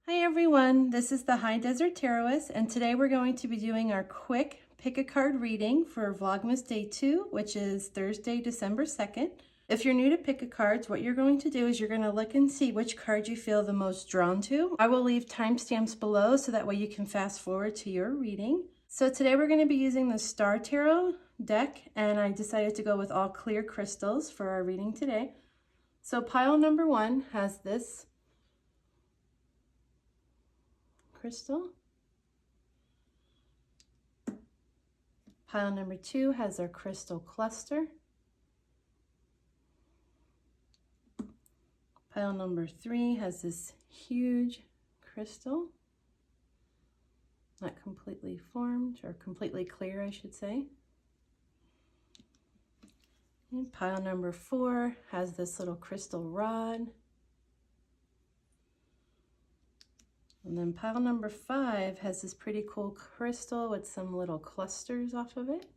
Hi everyone, this is the High Desert Tarotist, and today we're going to be doing our quick pick a card reading for Vlogmas Day 2, which is Thursday, December 2nd. If you're new to pick a cards, what you're going to do is you're going to look and see which card you feel the most drawn to. I will leave timestamps below so that way you can fast forward to your reading. So today we're going to be using the Star Tarot deck, and I decided to go with all clear crystals for our reading today. So pile number 1 has this crystal. Pile number 2 has our crystal cluster. Pile number 3 has this huge crystal, not completely formed, or completely clear, I should say. And pile number 4 has this little crystal rod. And then pile number 5 has this pretty cool crystal with some little clusters off of it.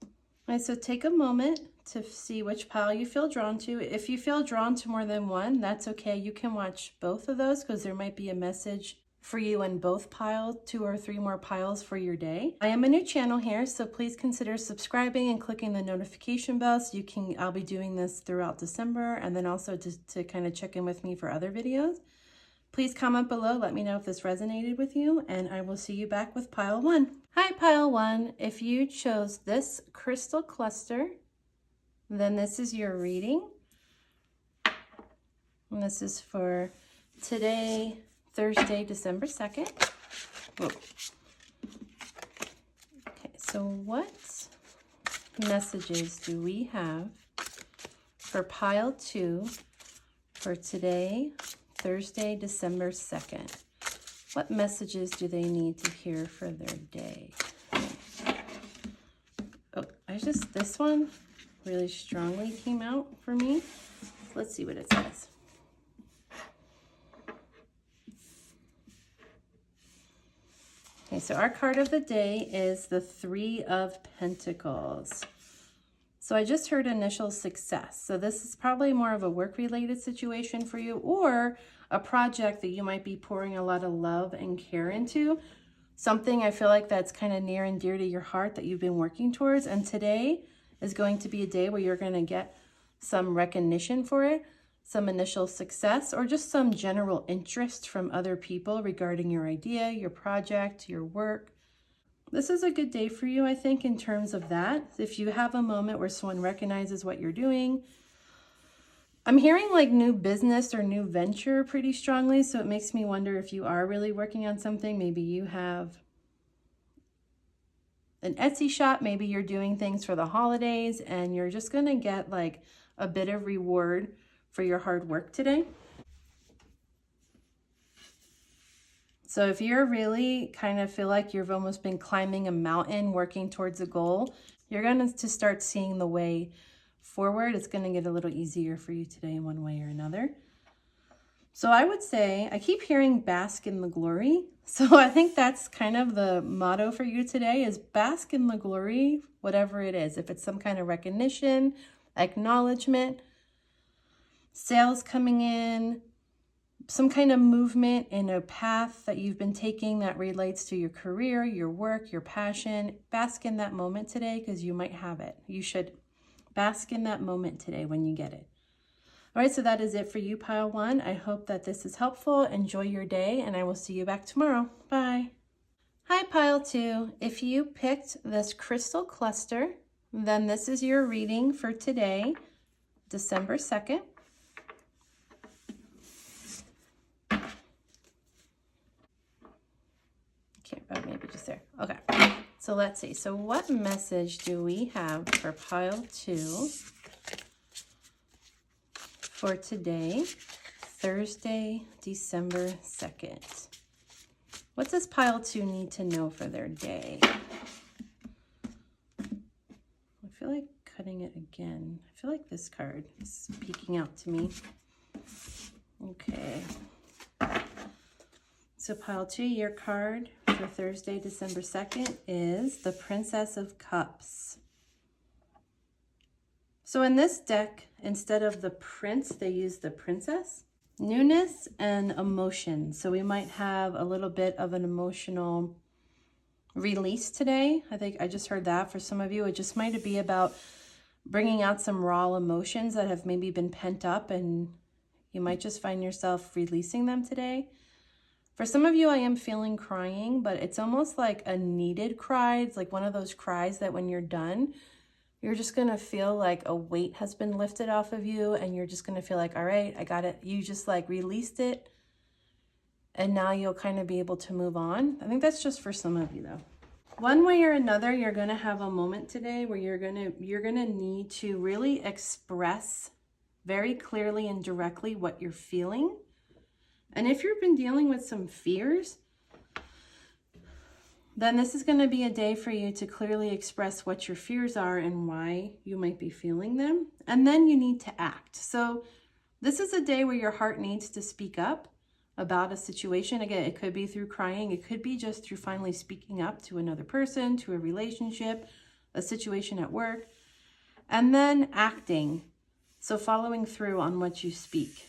All right, so take a moment to see which pile you feel drawn to. If you feel drawn to more than one, that's okay. You can watch both of those because there might be a message for you in both piles, 2 or 3 more piles for your day. I am a new channel here, so please consider subscribing and clicking the notification bell so I'll be doing this throughout December, and then also to kind of check in with me for other videos. Please comment below, let me know if this resonated with you, and I will see you back with pile 1. Hi pile 1, if you chose this crystal cluster, then this is your reading. And this is for today, Thursday, December 2nd. Whoa. Okay, so what messages do we have for pile 2 for today, Thursday, December 2nd? What messages do they need to hear for their day? Oh, this one really strongly came out for me. Let's see what it says. Okay, so our card of the day is the 3 of Pentacles. So I just heard initial success. So this is probably more of a work-related situation for you, or a project that you might be pouring a lot of love and care into. Something I feel like that's kind of near and dear to your heart that you've been working towards. And today is going to be a day where you're going to get some recognition for it, some initial success, or just some general interest from other people regarding your idea, your project, your work. This is a good day for you, I think, in terms of that. If you have a moment where someone recognizes what you're doing. I'm hearing like new business or new venture pretty strongly, so it makes me wonder if you are really working on something. Maybe you have an Etsy shop, maybe you're doing things for the holidays, and you're just going to get like a bit of reward for your hard work today. So if you're really kind of feel like you've almost been climbing a mountain working towards a goal, you're going to start seeing the way forward. It's going to get a little easier for you today in one way or another. So I would say, I keep hearing bask in the glory. So I think that's kind of the motto for you today, is bask in the glory, whatever it is. If it's some kind of recognition, acknowledgement, sales coming in, some kind of movement in a path that you've been taking that relates to your career, your work, your passion. Bask in that moment today because you might have it. You should bask in that moment today when you get it. All right, so that is it for you, pile 1. I hope that this is helpful. Enjoy your day, and I will see you back tomorrow. Bye. Hi, pile 2. If you picked this crystal cluster, then this is your reading for today, December 2nd. Maybe just there. Okay, so let's see. So what message do we have for pile 2 for today, Thursday, December 2nd? What does pile 2 need to know for their day? I feel like cutting it again. I feel like this card is peeking out to me. Okay. So pile 2, your card for Thursday, December 2nd is the Princess of Cups. So in this deck, instead of the prince, they use the princess. Newness and emotion. So we might have a little bit of an emotional release today. I think I just heard that for some of you. It just might be about bringing out some raw emotions that have maybe been pent up, and you might just find yourself releasing them today. For some of you, I am feeling crying, but it's almost like a needed cry. It's like one of those cries that when you're done, you're just going to feel like a weight has been lifted off of you, and you're just going to feel like, all right, I got it. You just like released it, and now you'll kind of be able to move on. I think that's just for some of you though. One way or another, you're going to have a moment today where you're going to need to really express very clearly and directly what you're feeling. And if you've been dealing with some fears, then this is going to be a day for you to clearly express what your fears are and why you might be feeling them. And then you need to act. So this is a day where your heart needs to speak up about a situation. Again, it could be through crying. It could be just through finally speaking up to another person, to a relationship, a situation at work, and then acting. So following through on what you speak.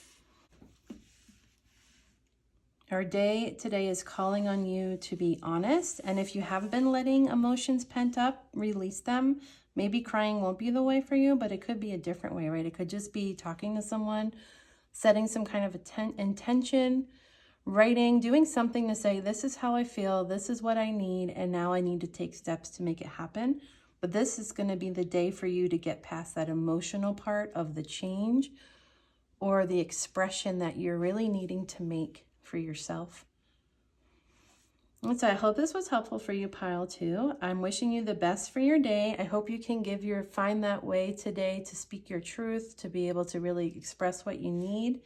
Our day today is calling on you to be honest. And if you have been letting emotions pent up, release them. Maybe crying won't be the way for you, but it could be a different way, right? It could just be talking to someone, setting some kind of intention, writing, doing something to say, this is how I feel, this is what I need, and now I need to take steps to make it happen. But this is going to be the day for you to get past that emotional part of the change or the expression that you're really needing to make for yourself. And so I hope this was helpful for you, Pile 2. I'm wishing you the best for your day. I hope you can find that way today to speak your truth, to be able to really express what you need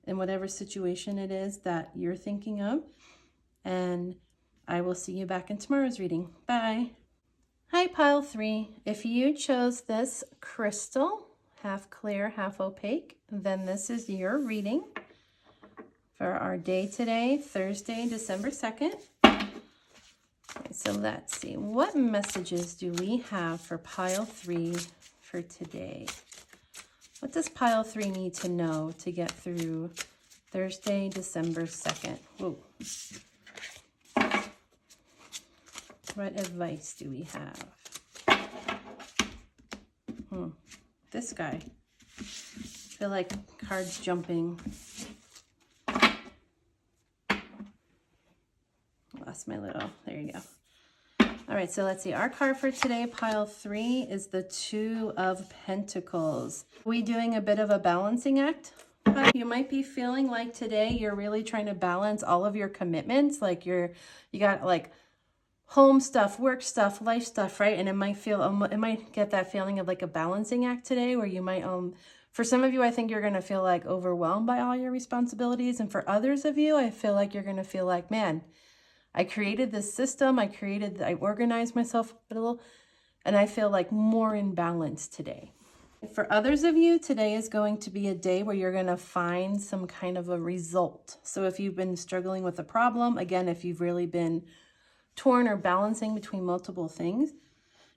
in whatever situation it is that you're thinking of. And I will see you back in tomorrow's reading. Bye. Hi, Pile 3. If you chose this crystal, half clear, half opaque, then this is your reading for our day today, Thursday, December 2nd. So let's see, what messages do we have for Pile 3 for today? What does Pile 3 need to know to get through Thursday, December 2nd? Whoa. What advice do we have? This guy. I feel like cards jumping. Lost my little, there you go. All right, so let's see. Our card for today, Pile 3, is the Two of Pentacles. Are we doing a bit of a balancing act? You might be feeling like today you're really trying to balance all of your commitments. Like you got like home stuff, work stuff, life stuff, right? And it might get that feeling of like a balancing act today where you might, for some of you, I think you're going to feel like overwhelmed by all your responsibilities. And for others of you, I feel like you're going to feel like, man, I created this system, I organized myself a little, and I feel like more in balance today. For others of you, today is going to be a day where you're going to find some kind of a result. So if you've been struggling with a problem, again, if you've really been torn or balancing between multiple things,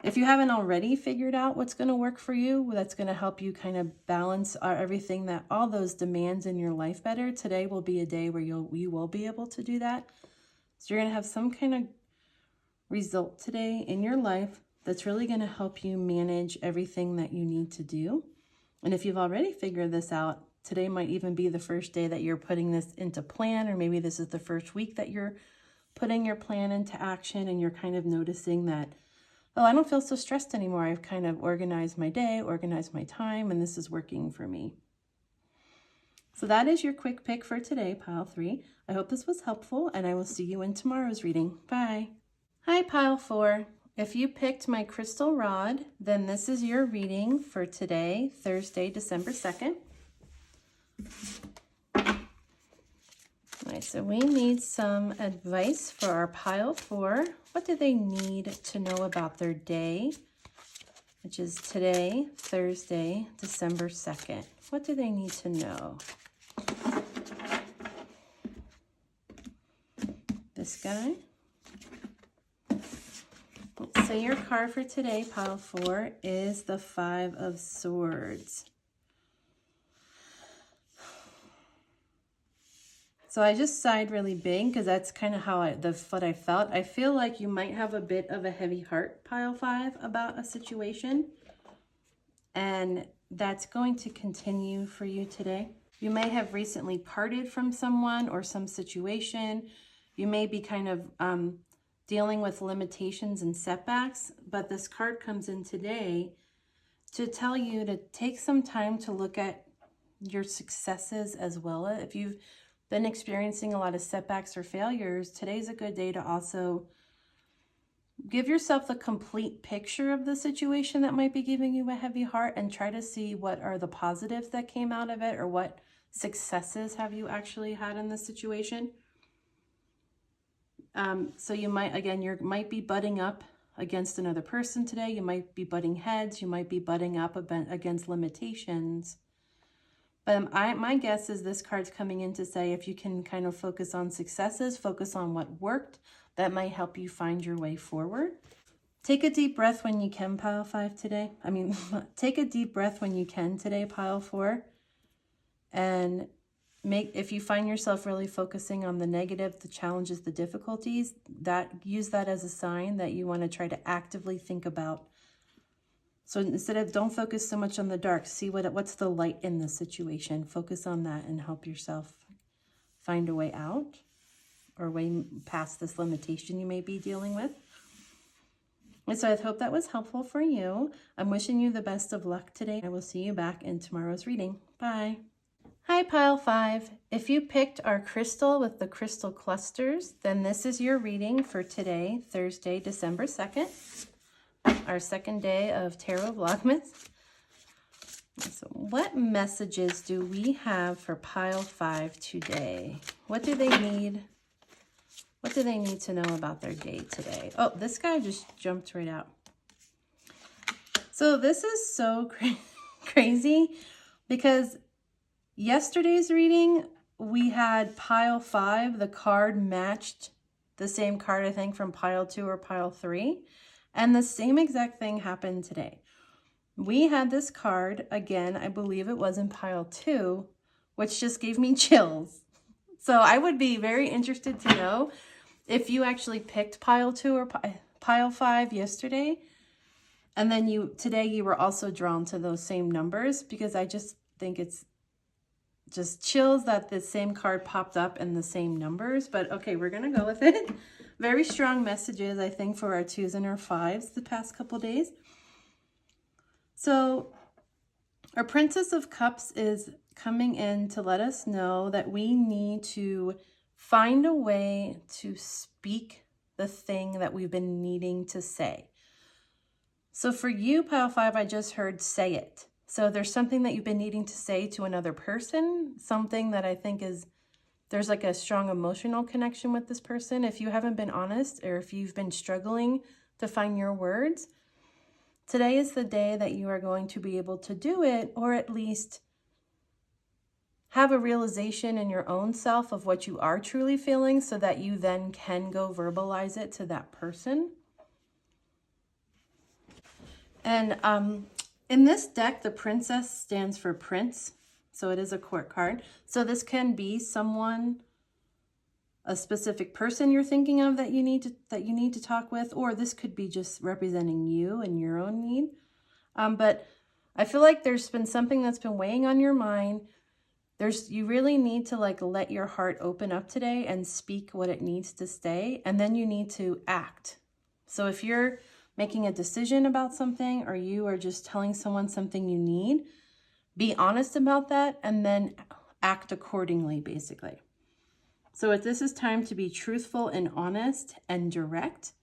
if you haven't already figured out what's going to work for you, that's going to help you kind of balance everything, all those demands in your life better, today will be a day where you will be able to do that. So you're going to have some kind of result today in your life that's really going to help you manage everything that you need to do. And if you've already figured this out, today might even be the first day that you're putting this into plan, or maybe this is the first week that you're putting your plan into action and you're kind of noticing that, oh, I don't feel so stressed anymore. I've kind of organized my day, organized my time, and this is working for me. So that is your quick pick for today, Pile 3. I hope this was helpful, and I will see you in tomorrow's reading. Bye. Hi, Pile 4. If you picked my crystal rod, then this is your reading for today, Thursday, December 2nd. All right, so we need some advice for our Pile 4. What do they need to know about their day, which is today, Thursday, December 2nd? What do they need to know? This guy. So your card for today, Pile 4, is the Five of Swords. So I just sighed really big because that's kind of how what I felt. I feel like you might have a bit of a heavy heart, pile 5, about a situation. And that's going to continue for you today. You may have recently parted from someone or some situation. You may be kind of dealing with limitations and setbacks, but this card comes in today to tell you to take some time to look at your successes as well. If you've been experiencing a lot of setbacks or failures, today's a good day to also give yourself the complete picture of the situation that might be giving you a heavy heart and try to see what are the positives that came out of it, or what successes have you actually had in this situation. So you might, again, you might be butting up against another person today. You might be butting heads. You might be butting up against limitations. But my guess is this card's coming in to say if you can kind of focus on successes, focus on what worked, that might help you find your way forward. Take a deep breath when you can, pile 5 today. Take a deep breath when you can today, pile 4. And if you find yourself really focusing on the negative, the challenges, the difficulties, use that as a sign that you want to try to actively think about. So instead of, don't focus so much on the dark, see what's the light in the situation. Focus on that and help yourself find a way out or way past this limitation you may be dealing with. And so I hope that was helpful for you. I'm wishing you the best of luck today. I will see you back in tomorrow's reading. Bye. Hi, pile 5. If you picked our crystal with the crystal clusters, then this is your reading for today, Thursday, December 2nd, our second day of Tarot Vlogmas. So what messages do we have for pile 5 today? What do they need? What do they need to know about their day today? Oh, this guy just jumped right out. So this is so crazy because yesterday's reading, we had pile 5. The card matched the same card, I think, from pile 2 or pile 3. And the same exact thing happened today. We had this card, again, I believe it was in pile 2, which just gave me chills. So I would be very interested to know if you actually picked pile 2 or pile 5 yesterday, and then today you were also drawn to those same numbers, because I just think it's just chills that the same card popped up in the same numbers. But okay, we're going to go with it. Very strong messages, I think, for our 2s and our 5s the past couple days. So our Princess of Cups is coming in to let us know that we need to find a way to speak the thing that we've been needing to say. So for you, pile 5, I just heard say it. So there's something that you've been needing to say to another person, something that I think there's like a strong emotional connection with this person. If you haven't been honest, or if you've been struggling to find your words, today is the day that you are going to be able to do it, or at least have a realization in your own self of what you are truly feeling, so that you then can go verbalize it to that person. And in this deck, the princess stands for prince, so it is a court card. So this can be someone, a specific person you're thinking of that you need to talk with, or this could be just representing you and your own need. But I feel like there's been something that's been weighing on your mind. You really need to let your heart open up today and speak what it needs to say, and then you need to act. So if you're making a decision about something, or you are just telling someone something you need, be honest about that and then act accordingly, basically. So if this is time to be truthful and honest and direct,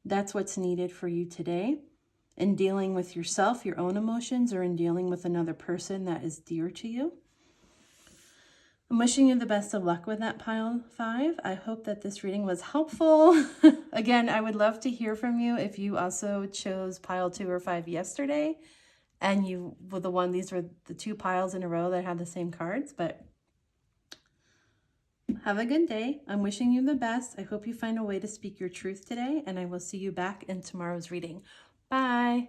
that's what's needed for you today in dealing with yourself, your own emotions, or in dealing with another person that is dear to you. I'm wishing you the best of luck with that, pile 5. I hope that this reading was helpful. Again, I would love to hear from you if you also chose pile 2 or 5 yesterday, and these were the 2 piles in a row that had the same cards. But have a good day. I'm wishing you the best. I hope you find a way to speak your truth today, and I will see you back in tomorrow's reading. Bye.